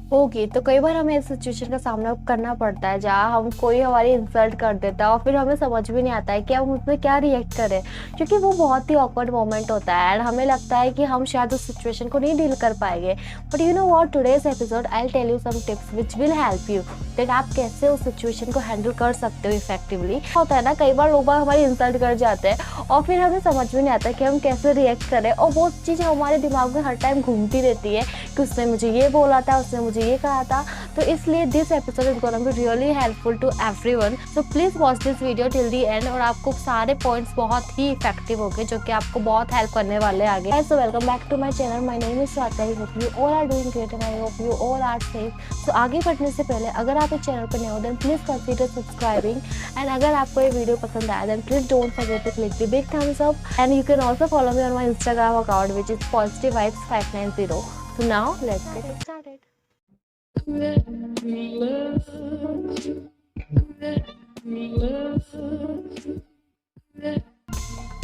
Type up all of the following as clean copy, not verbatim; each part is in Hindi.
ओके, तो कई बार हमें इस सिचुएशन का सामना करना पड़ता है जहाँ हम कोई हमारी इंसल्ट कर देता है और फिर हमें समझ भी नहीं आता है कि हम उसमें क्या रिएक्ट करें, क्योंकि वो बहुत ही ऑकवर्ड मोमेंट होता है एंड हमें लगता है कि हम शायद उस सिचुएशन को नहीं डील कर पाएंगे। But you know what, today's episode I will tell you some tips which will help you that आप कैसे उस सिचुएशन को हैंडल कर सकते हो इफेक्टिवली। होता है ना, कई बार लोग हमारी इंसल्ट कर जाते हैं और फिर हमें समझ में नहीं आता कि हम कैसे रिएक्ट करें, और वो चीज़ हमारे दिमाग में हर टाइम घूमती रहती है कि उसने मुझे ये बोला था, उसने मुझे ये कहा था। तो इसलिए this episode is gonna be really helpful to everyone, so please watch this video till the end और आपको सारे पॉइंट्स बहुत ही इफेक्टिव होंगे जो कि आपको बहुत हेल्प करने वाले हैं आगे। So welcome back to my channel, my name is Swati. I hope you all are doing great and I hope you all are safe. So आगे बढ़ने से पहले अगर आप इस चैनल पर नए हो then please consider subscribing, and अगर आपको ये वीडियो पसंद आया then please don't forget to click the big thumbs up, and you can also follow me on my Instagram account which is positivevibes590. So now let's get started.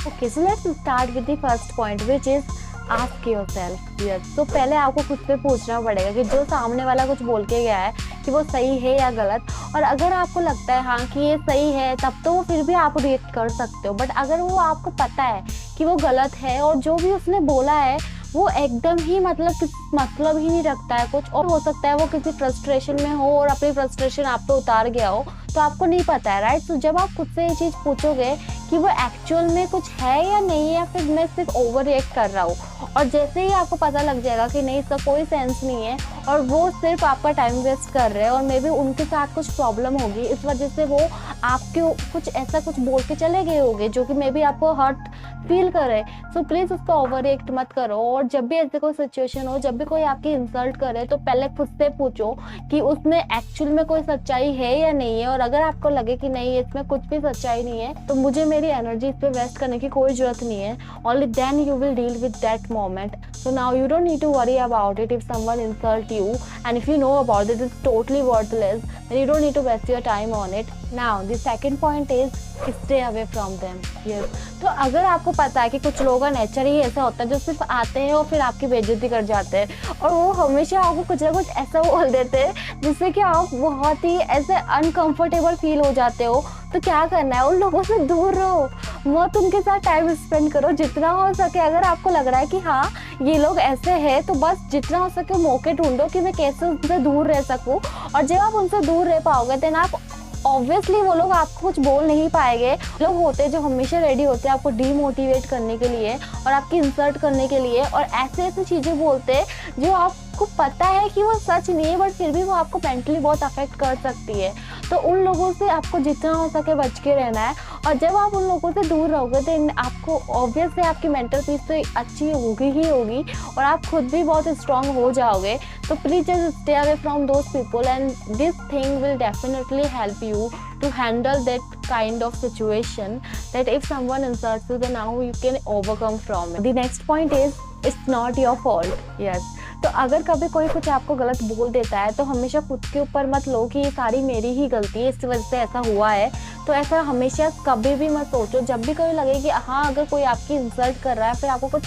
Okay, so let's start with the first point, which is ask yourself. Yes. तो पहले आपको खुद से पूछना पड़ेगा कि जो सामने वाला कुछ बोल के गया है कि वो सही है या गलत। और अगर आपको लगता है हाँ कि ये सही है, तब तो वो फिर भी आप रिएक्ट कर सकते हो। बट अगर वो आपको पता है कि वो गलत है और जो भी उसने बोला है वो एकदम ही मतलब ही नहीं रखता है कुछ, और हो सकता है वो किसी फ्रस्ट्रेशन में हो और अपनी फ्रस्ट्रेशन आप पे उतार गया हो, तो आपको नहीं पता है, राइट। तो जब आप खुद से ये चीज़ पूछोगे कि वो एक्चुअल में कुछ है या नहीं है, या फिर मैं सिर्फ ओवर रिएक्ट कर रहा हूँ, और जैसे ही आपको पता लग जाएगा कि नहीं, इसका कोई सेंस नहीं है और वो सिर्फ आपका टाइम वेस्ट कर रहे हैं और मे बी उनके साथ कुछ प्रॉब्लम होगी, इस वजह से वो आपके कुछ ऐसा कुछ बोल के चले गए होंगे जो कि मे बी आपको हर्ट फील करे। सो प्लीज़ उसको ओवर रिएक्ट मत करो, और जब भी ऐसे कोई सिचुएशन हो, जब भी कोई आपकी इंसल्ट करे, तो पहले खुद से पूछो कि उसमें एक्चुअल में कोई सच्चाई है या नहीं है। और अगर आपको लगे कि नहीं, इसमें कुछ भी सच्चाई नहीं है, तो मुझे मेरी एनर्जी इस पे वेस्ट करने की कोई जरूरत नहीं है, only then you will deal with that moment. So now you don't need to worry about it if someone insult you, and if you know about it, it's totally worthless, then you don't need to waste your time on it. Now the second point is stay away from them. Yes. तो अगर आपको पता है कि कुछ लोगों का नेचर ही ऐसा होता है जो सिर्फ आते हैं और फिर आपकी बेइज्जती कर जाते हैं, और वो हमेशा आपको कुछ ना कुछ ऐसा बोल देते हैं जिससे कि आप बहुत ही ऐसे अनकंफर्टेबल फील हो जाते हो, तो क्या करना है, उन लोगों से दूर रहो, मत उनके साथ टाइम स्पेंड करो जितना हो सके। अगर आपको लग रहा है कि हाँ ये लोग ऐसे हैं, तो बस जितना हो सके मौके ढूंढो कि मैं कैसे उनसे दूर रह सकूं। और जब आप उनसे दूर रह पाओगे देन आप ऑब्वियसली, वो लोग आपको कुछ बोल नहीं पाएंगे। लोग होते हैं जो हमेशा रेडी होते हैं आपको डीमोटिवेट करने के लिए और आपकी इंसल्ट करने के लिए, और ऐसे ऐसे चीज़ें बोलते हैं जो आपको पता है कि वो सच नहीं है, बट फिर भी वो आपको मेंटली बहुत अफेक्ट कर सकती है। तो उन लोगों से आपको जितना हो सके बच के रहना है, और जब आप उन लोगों से दूर रहोगे तो आपको ऑब्वियसली आपकी मेंटल पीस तो अच्छी होगी ही होगी, और आप खुद भी बहुत स्ट्रांग हो जाओगे। तो please just stay away from those people, and this thing will definitely help you to handle that kind of situation, that if someone insults you then now you can overcome from it. The next point is it's not your fault. Yes. तो अगर कभी कोई कुछ आपको गलत बोल देता है तो हमेशा खुद के ऊपर मत लो कि ये सारी मेरी ही गलती है, इस वजह से ऐसा हुआ है। तो ऐसा हमेशा कभी भी मत सोचो। जब भी कोई लगे कि हाँ अगर कोई आपकी इंसल्ट कर रहा है, फिर आपको कुछ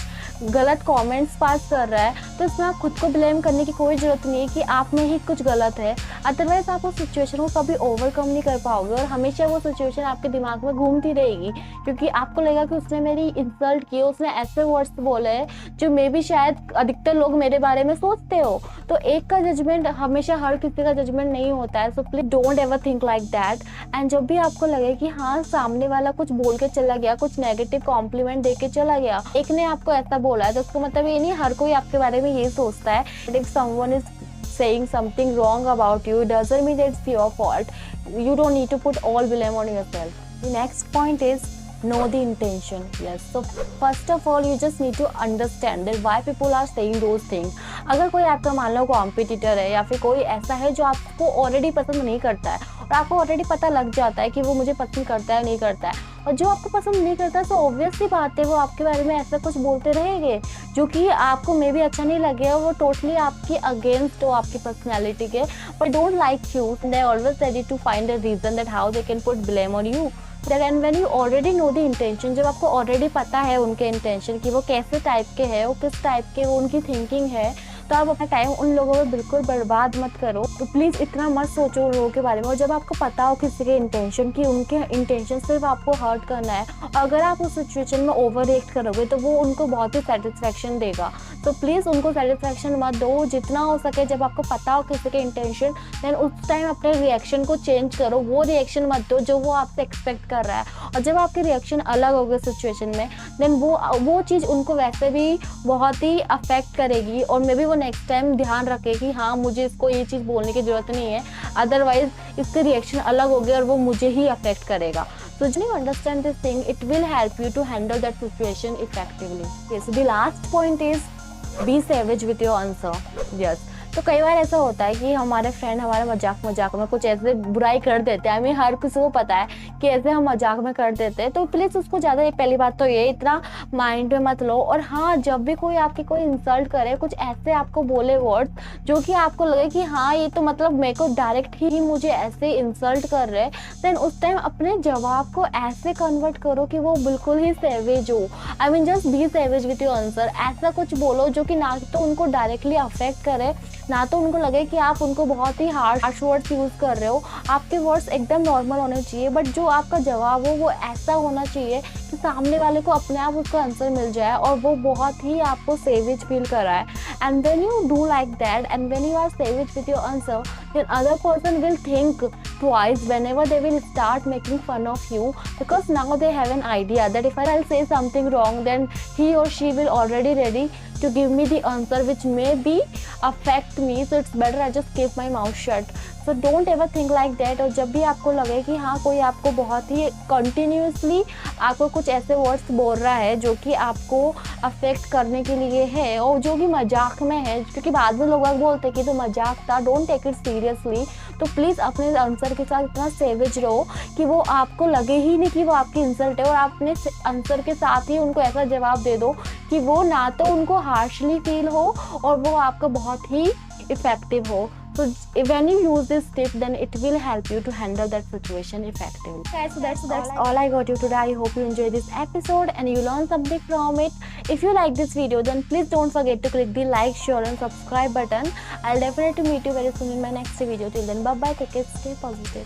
गलत कमेंट्स पास कर रहा है, तो इसमें आप खुद को ब्लेम करने की कोई ज़रूरत नहीं है कि आप में ही कुछ गलत है। अदरवाइज आप उस सिचुएशन को कभी ओवरकम नहीं कर पाओगे और हमेशा वो सिचुएशन आपके दिमाग में घूमती रहेगी, क्योंकि आपको लगेगा कि उसने मेरी इंसल्ट की, उसने ऐसे वर्ड्स बोले हैं जो मे बी शायद अधिकतर लोग मेरे बारे में सोचते हो। तो एक का जजमेंट हमेशा हर किसी का जजमेंट नहीं होता है। So please don't ever think like that. And जब भी आपको लगे कि हाँ सामने वाला कुछ बोल के चला गया, कुछ नेगेटिव कॉम्प्लीमेंट दे के चला गया, एक ने आपको ऐसा बोला है, तो उसका मतलब ये नहीं हर कोई आपके बारे में ये सोचता है। But if someone is saying something wrong about you, doesn't mean it's your fault. You don't need to put all blame on yourself. The next point is know the intention. Yes, so first of all you just need to understand that why people are saying those things. अगर कोई आपका मान लो कॉम्पिटिटर है या फिर कोई ऐसा है जो आपको ऑलरेडी पसंद नहीं करता है और आपको ऑलरेडी पता लग जाता है कि वो मुझे पसंद करता है नहीं करता है, और जो आपको पसंद नहीं करता है, तो ऑब्वियसली बात है वो आपके बारे में ऐसा कुछ बोलते रहेंगे जो कि आपको मे भी अच्छा नहीं लगे, और वो टोटली आपके अगेंस्ट हो आपकी पर्सनैलिटी के, but don't like you, they always ready to find a reason that how they can put blame on you. And when you already know the intention, जब आपको ऑलरेडी पता है उनके इंटेंशन कि वो कैसे टाइप के है, वो किस टाइप के वो उनकी थिंकिंग है, तो आप अपना टाइम उन लोगों में बिल्कुल बर्बाद मत करो। तो प्लीज़ इतना मत सोचो लोगों के बारे में। और जब आपको पता हो किसी के इंटेंशन कि उनके इंटेंशन सिर्फ आपको हर्ट करना है, और अगर आप उस सिचुएशन में ओवर रिएक्ट करोगे तो वो उनको बहुत ही सेटिस्फेक्शन देगा। तो प्लीज़ उनको सेटिस्फेक्शन मत दो। जितना हो सके जब आपको पता हो किसी के इंटेंशन, देन उस टाइम अपने रिएक्शन को चेंज करो। वो रिएक्शन मत दो जो वो आपसे एक्सपेक्ट कर रहा है। और जब आपके रिएक्शन अलग हो गए सिचुएशन में, देन वो चीज़ उनको वैसे भी बहुत ही अफेक्ट करेगी, और मे बी वो नेक्स्ट टाइम ध्यान रखे कि हाँ मुझे इसको ये चीज़ बोलने की ज़रूरत नहीं है, अदरवाइज इसके रिएक्शन अलग हो गए और वो मुझे ही अफेक्ट करेगा। So when you understand this thing, it will help you to handle that situation effectively. Okay, so the last point is be savage with your answer. Yes. तो कई बार ऐसा होता है कि हमारे फ्रेंड हमारे मजाक में कुछ ऐसे बुराई कर देते हैं। हमें हर किसी को पता है कि ऐसे हम मजाक में कर देते हैं, तो प्लीज़ उसको ज़्यादा, पहली बात तो ये इतना माइंड में मत लो। और हाँ, जब भी कोई आपकी कोई इंसल्ट करे, कुछ ऐसे आपको बोले वर्ड्स जो कि आपको लगे कि हाँ ये तो मतलब मेरे को डायरेक्ट ही मुझे ऐसे इंसल्ट कर रहे हैं, देन उस टाइम अपने जवाब को ऐसे कन्वर्ट करो कि वो बिल्कुल ही सेवेज हो। I mean just be savage with your answer. ऐसा कुछ बोलो जो कि ना तो उनको डायरेक्टली अफेक्ट करे, ना तो उनको लगे कि आप उनको बहुत ही हार्श वर्ड्स यूज़ कर रहे हो। आपके वर्ड्स एकदम नॉर्मल होने चाहिए, बट जो आपका जवाब हो वो ऐसा होना चाहिए कि सामने वाले को अपने आप उसका आंसर मिल जाए और वो बहुत ही आपको सेवेज फील कराए। And when you do like that and when you are savage with your answer, then other person will think twice whenever they will start making fun of you, because now they have an idea that if I'll say something wrong, then he or she will already ready to give me the answer which may be affect me, so it's better I just keep my mouth shut. So don't ever think like that. और जब भी आपको लगे कि हाँ कोई आपको बहुत ही कंटिन्यूसली आपको कुछ ऐसे वर्ड्स बोल रहा है जो कि आपको अफेक्ट करने के लिए है और जो कि मजाक में है, क्योंकि बाद में लोग बोलते हैं कि तो मजाक था, डोंट टेक इट सीरियसली। तो प्लीज़ अपने आंसर के साथ इतना सेवेज रहो कि वो आपको लगे ही नहीं कि वो आपकी इंसल्ट है, और आप अपने आंसर के साथ ही उनको ऐसा जवाब दे दो कि वो ना तो उनको हार्शली फील हो और वो आपका बहुत ही इफेक्टिव हो। So when you use this tip, then it will help you to handle that situation effectively. Okay, so that's all I got you today. I hope you enjoyed this episode and you learned something from it. If you like this video, then please don't forget to click the like, share and subscribe button. I'll definitely meet you very soon in my next video. Till then, bye bye. Take care. Stay positive.